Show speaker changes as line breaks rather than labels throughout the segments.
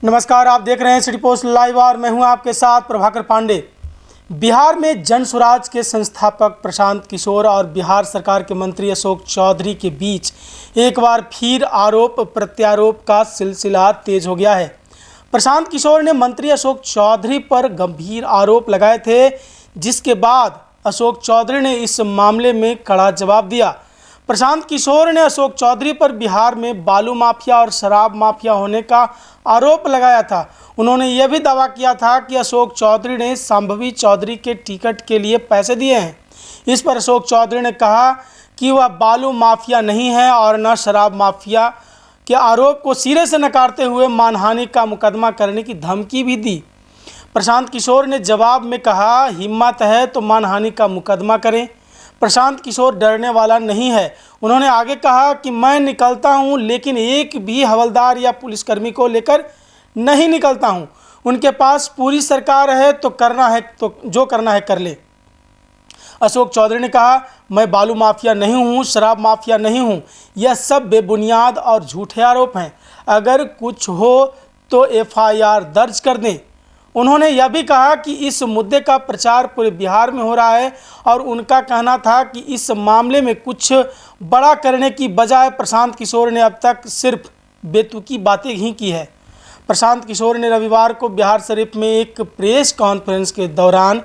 नमस्कार, आप देख रहे हैं सिटी पोस्ट लाइव और मैं हूं आपके साथ प्रभाकर पांडे। बिहार में जन स्वराज के संस्थापक प्रशांत किशोर और बिहार सरकार के मंत्री अशोक चौधरी के बीच एक बार फिर आरोप प्रत्यारोप का सिलसिला तेज हो गया है। प्रशांत किशोर ने मंत्री अशोक चौधरी पर गंभीर आरोप लगाए थे, जिसके बाद अशोक चौधरी ने इस मामले में कड़ा जवाब दिया। प्रशांत किशोर ने अशोक चौधरी पर बिहार में बालू माफिया और शराब माफिया होने का आरोप लगाया था। उन्होंने यह भी दावा किया था कि अशोक चौधरी ने संभवी चौधरी के टिकट के लिए पैसे दिए हैं। इस पर अशोक चौधरी ने कहा कि वह बालू माफिया नहीं है और न शराब माफिया के आरोप को सिरे से नकारते हुए मानहानि का मुकदमा करने की धमकी भी दी। प्रशांत किशोर ने जवाब में कहा, हिम्मत है तो मानहानि का मुकदमा करें। प्रशांत किशोर डरने वाला नहीं है। उन्होंने आगे कहा कि मैं निकलता हूं, लेकिन एक भी हवलदार या पुलिसकर्मी को लेकर नहीं निकलता हूं। उनके पास पूरी सरकार है तो जो करना है कर ले। अशोक चौधरी ने कहा, मैं बालू माफिया नहीं हूं, शराब माफिया नहीं हूं। यह सब बेबुनियाद और झूठे आरोप हैं। अगर कुछ हो तो FIR दर्ज कर दें। उन्होंने यह भी कहा कि इस मुद्दे का प्रचार पूरे बिहार में हो रहा है और उनका कहना था कि इस मामले में कुछ बड़ा करने की बजाय प्रशांत किशोर ने अब तक सिर्फ बेतुकी बातें ही की है। प्रशांत किशोर ने रविवार को बिहार शरीफ में एक प्रेस कॉन्फ्रेंस के दौरान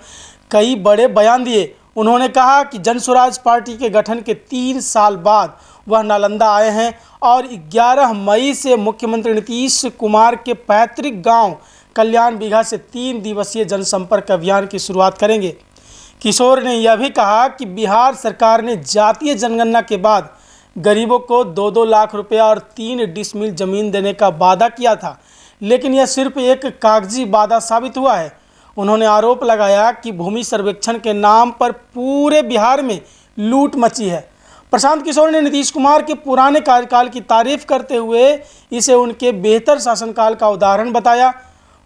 कई बड़े बयान दिए। उन्होंने कहा कि जन स्वराज पार्टी के गठन के 3 साल बाद वह नालंदा आए हैं और 11 मई से मुख्यमंत्री नीतीश कुमार के पैतृक गांव कल्याण बिघा से 3 दिवसीय जनसंपर्क अभियान की शुरुआत करेंगे। किशोर ने यह भी कहा कि बिहार सरकार ने जातीय जनगणना के बाद गरीबों को 2-2 लाख रुपया और 3 डिसमिल जमीन देने का वादा किया था, लेकिन यह सिर्फ एक कागजी वादा साबित हुआ है। उन्होंने आरोप लगाया कि भूमि सर्वेक्षण के नाम पर पूरे बिहार में लूट मची है। प्रशांत किशोर ने नीतीश कुमार के पुराने कार्यकाल की तारीफ करते हुए इसे उनके बेहतर शासनकाल का उदाहरण बताया।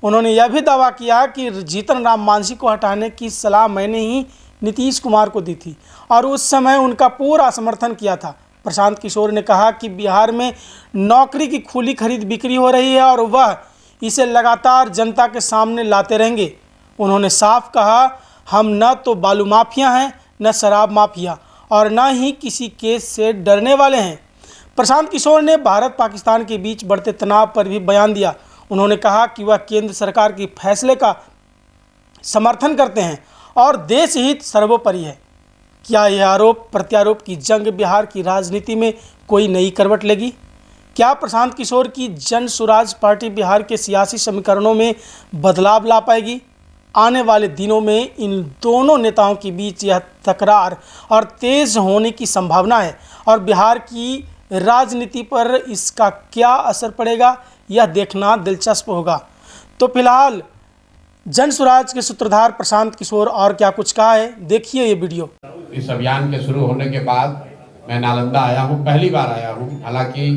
उन्होंने यह भी दावा किया कि जीतन राम मांझी को हटाने की सलाह मैंने ही नीतीश कुमार को दी थी और उस समय उनका पूरा समर्थन किया था। प्रशांत किशोर ने कहा कि बिहार में नौकरी की खुली खरीद बिक्री हो रही है और वह इसे लगातार जनता के सामने लाते रहेंगे। उन्होंने साफ कहा, हम न तो बालू माफिया हैं, न शराब माफिया और न ही किसी केस से डरने वाले हैं। प्रशांत किशोर ने भारत पाकिस्तान के बीच बढ़ते तनाव पर भी बयान दिया। उन्होंने कहा कि वह केंद्र सरकार के फैसले का समर्थन करते हैं और देश हित सर्वोपरि है। क्या यह आरोप प्रत्यारोप की जंग बिहार की राजनीति में कोई नई करवट लेगी? क्या प्रशांत किशोर की जन स्वराज पार्टी बिहार के सियासी समीकरणों में बदलाव ला पाएगी? आने वाले दिनों में इन दोनों नेताओं के बीच यह तकरार और तेज होने की संभावना है और बिहार की राजनीति पर इसका क्या असर पड़ेगा, यह देखना दिलचस्प होगा। तो फिलहाल जन स्वराज के सूत्रधार प्रशांत किशोर और क्या कुछ कहा है, देखिए ये वीडियो।
इस अभियान के शुरू होने के बाद मैं नालंदा आया हूँ, पहली बार आया हूँ। हालांकि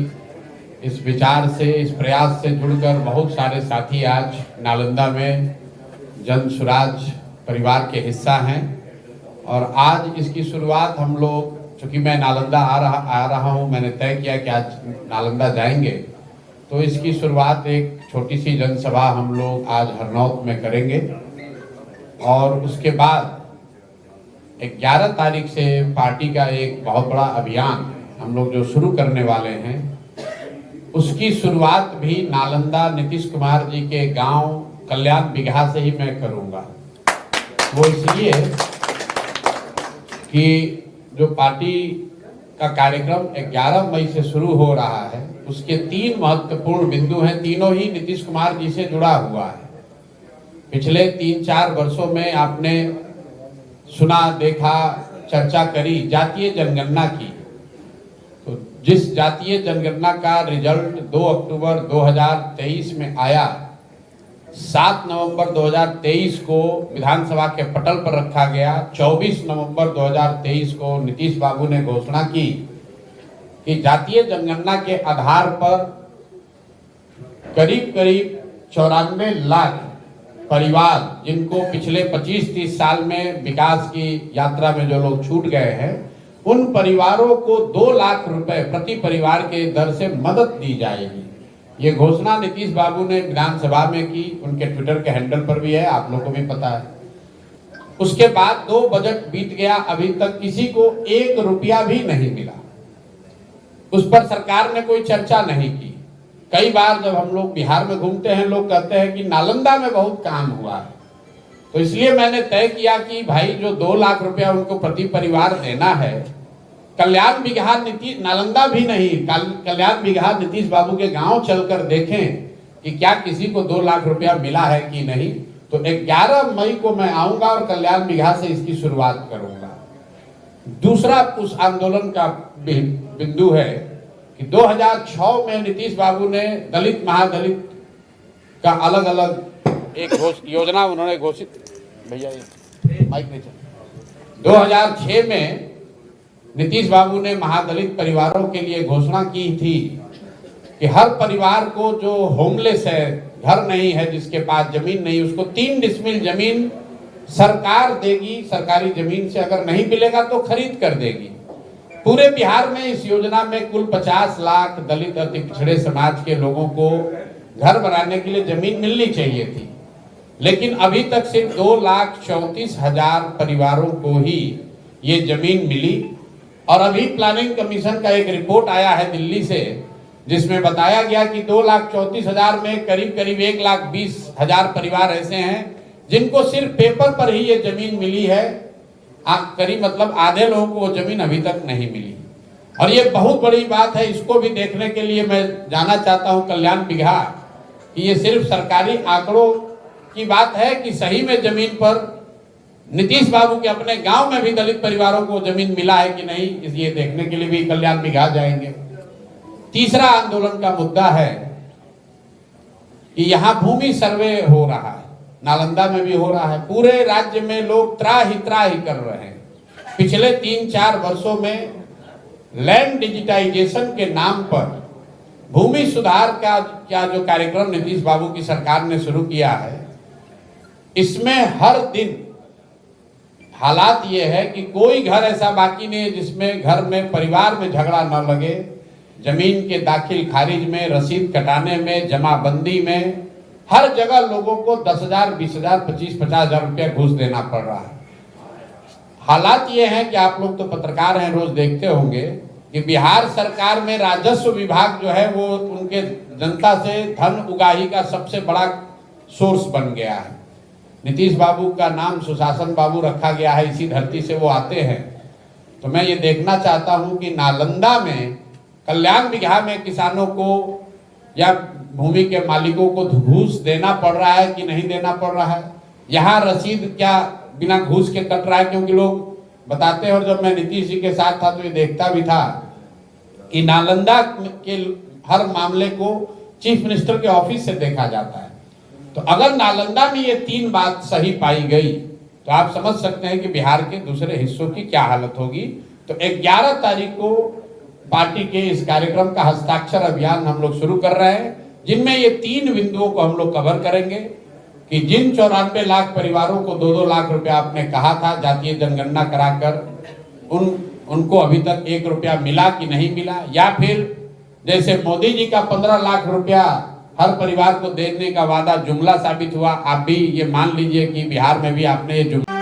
इस विचार से, इस प्रयास से जुड़कर बहुत सारे साथी आज नालंदा में जन स्वराज परिवार के हिस्सा हैं और आज इसकी शुरुआत हम लोग, चूँकि मैं नालंदा आ रहा हूँ, मैंने तय किया कि आज नालंदा जाएंगे, तो इसकी शुरुआत एक छोटी सी जनसभा हम लोग आज हरनौत में करेंगे और उसके बाद 11 तारीख से पार्टी का एक बहुत बड़ा अभियान हम लोग जो शुरू करने वाले हैं, उसकी शुरुआत भी नालंदा नीतीश कुमार जी के गांव कल्याण बिघा से ही मैं करूंगा। वो इसलिए कि जो पार्टी का कार्यक्रम 11 मई से शुरू हो रहा है, उसके 3 महत्वपूर्ण बिंदु हैं। तीनों ही नीतीश कुमार जी से जुड़ा हुआ है। पिछले 3-4 वर्षों में आपने सुना, देखा, चर्चा करी जातीय जनगणना की। तो जिस जातीय जनगणना का रिजल्ट 2 अक्टूबर 2023 में आया, 7 नवंबर 2023 को विधानसभा के पटल पर रखा गया। 24 नवंबर 2023 को नीतीश बाबू ने घोषणा की कि जातीय जनगणना के आधार पर करीब 94 लाख परिवार, जिनको पिछले 25-30 साल में विकास की यात्रा में जो लोग छूट गए हैं, उन परिवारों को 2 लाख रुपए प्रति परिवार के दर से मदद दी जाएगी। ये घोषणा नीतीश बाबू ने विधानसभा में की, उनके ट्विटर के हैंडल पर भी है, आप लोगों को भी पता है। उसके बाद 2 बजट बीत गया, अभी तक किसी को 1 रुपया भी नहीं मिला। उस पर सरकार ने कोई चर्चा नहीं की। कई बार जब हम लोग बिहार में घूमते हैं, लोग कहते हैं कि नालंदा में बहुत काम हुआ है, तो इसलिए मैंने तय किया कि भाई जो 2 लाख रुपया उनको प्रति परिवार देना है, कल्याण बिगहा नालंदा भी नहीं, कल्याण बिगहा नीतीश बाबू के गांव चलकर देखें कि क्या किसी को 2 लाख रुपया मिला है कि नहीं। तो 11 मई को मैं आऊंगा और कल्याण बिगहा से इसकी शुरुआत करूंगा। दूसरा उस आंदोलन का बिंदु है कि 2006 में नीतीश बाबू ने दलित महादलित का अलग अलग एक योजना उन्होंने घोषित, भैया माइक नहीं चल, 2006 में नीतीश बाबू ने महादलित परिवारों के लिए घोषणा की थी कि हर परिवार को जो होमलेस है, घर नहीं है, जिसके पास जमीन नहीं, उसको 3 डिसमिल जमीन सरकार देगी। सरकारी जमीन से अगर नहीं मिलेगा तो खरीद कर देगी। पूरे बिहार में इस योजना में कुल 50 लाख दलित अति पिछड़े समाज के लोगों को घर बनाने के लिए जमीन मिलनी चाहिए थी, लेकिन अभी तक सिर्फ 2,34,000 परिवारों को ही ये जमीन मिली। और अभी प्लानिंग कमीशन का एक रिपोर्ट आया है दिल्ली से, जिसमें बताया गया कि 2,34,000 में करीब करीब 1,20,000 परिवार ऐसे हैं जिनको सिर्फ पेपर पर ही ये जमीन मिली है। करीब मतलब आधे लोगों को वो जमीन अभी तक नहीं मिली। और ये बहुत बड़ी बात है, इसको भी देखने के लिए मैं जाना चाहता हूँ कल्याण बिगहा कि ये सिर्फ सरकारी आंकड़ों की बात है कि सही में जमीन पर नीतीश बाबू के अपने गांव में भी दलित परिवारों को जमीन मिला है कि नहीं, ये देखने के लिए भी कल्याण बिगहा जाएंगे। तीसरा आंदोलन का मुद्दा है कि यहाँ भूमि सर्वे हो रहा है, नालंदा में भी हो रहा है, पूरे राज्य में लोग त्राही कर रहे हैं। पिछले 3-4 वर्षों में लैंड डिजिटाइजेशन के नाम पर भूमि सुधार का क्या जो कार्यक्रम नीतीश बाबू की सरकार ने शुरू किया है, इसमें हर दिन हालात ये है कि कोई घर ऐसा बाकी नहीं है जिसमें घर में परिवार में झगड़ा न लगे। जमीन के दाखिल खारिज में, रसीद कटाने में, जमाबंदी में, हर जगह लोगों को 10,000, 20,000, 25,000 रुपया घूस देना पड़ रहा है। हालात ये हैं कि आप लोग तो पत्रकार हैं, रोज देखते होंगे कि बिहार सरकार में राजस्व विभाग जो है वो उनके जनता से धन उगाही का सबसे बड़ा सोर्स बन गया है। नीतीश बाबू का नाम सुशासन बाबू रखा गया है, इसी धरती से वो आते हैं। तो मैं ये देखना चाहता हूं कि नालंदा में कल्याण बिगहा में किसानों को या भूमि के मालिकों को घूस देना पड़ रहा है कि नहीं देना पड़ रहा है। यहाँ रसीद क्या बिना घूस के कट रहा है, क्योंकि लोग बताते हैं। और जब मैं नीतीश जी के साथ था तो ये देखता भी था कि नालंदा के हर मामले को चीफ मिनिस्टर के ऑफिस से देखा जाता है। तो अगर नालंदा में ये 3 बात सही पाई गई तो आप समझ सकते हैं कि बिहार के दूसरे हिस्सों की क्या हालत होगी। तो 11 तारीख को पार्टी के इस कार्यक्रम का हस्ताक्षर अभियान हम लोग शुरू कर रहे हैं, जिनमें ये 3 बिंदुओं को हम लोग कवर करेंगे कि जिन 94 लाख परिवारों को 2-2 लाख रुपया आपने कहा था जातीय जनगणना कराकर, उनको अभी तक 1 रुपया मिला कि नहीं मिला, या फिर जैसे मोदी जी का 15 लाख रुपया हर परिवार को देने का वादा जुमला साबित हुआ। आप भी ये मान लीजिए कि बिहार में भी आपने ये जुमला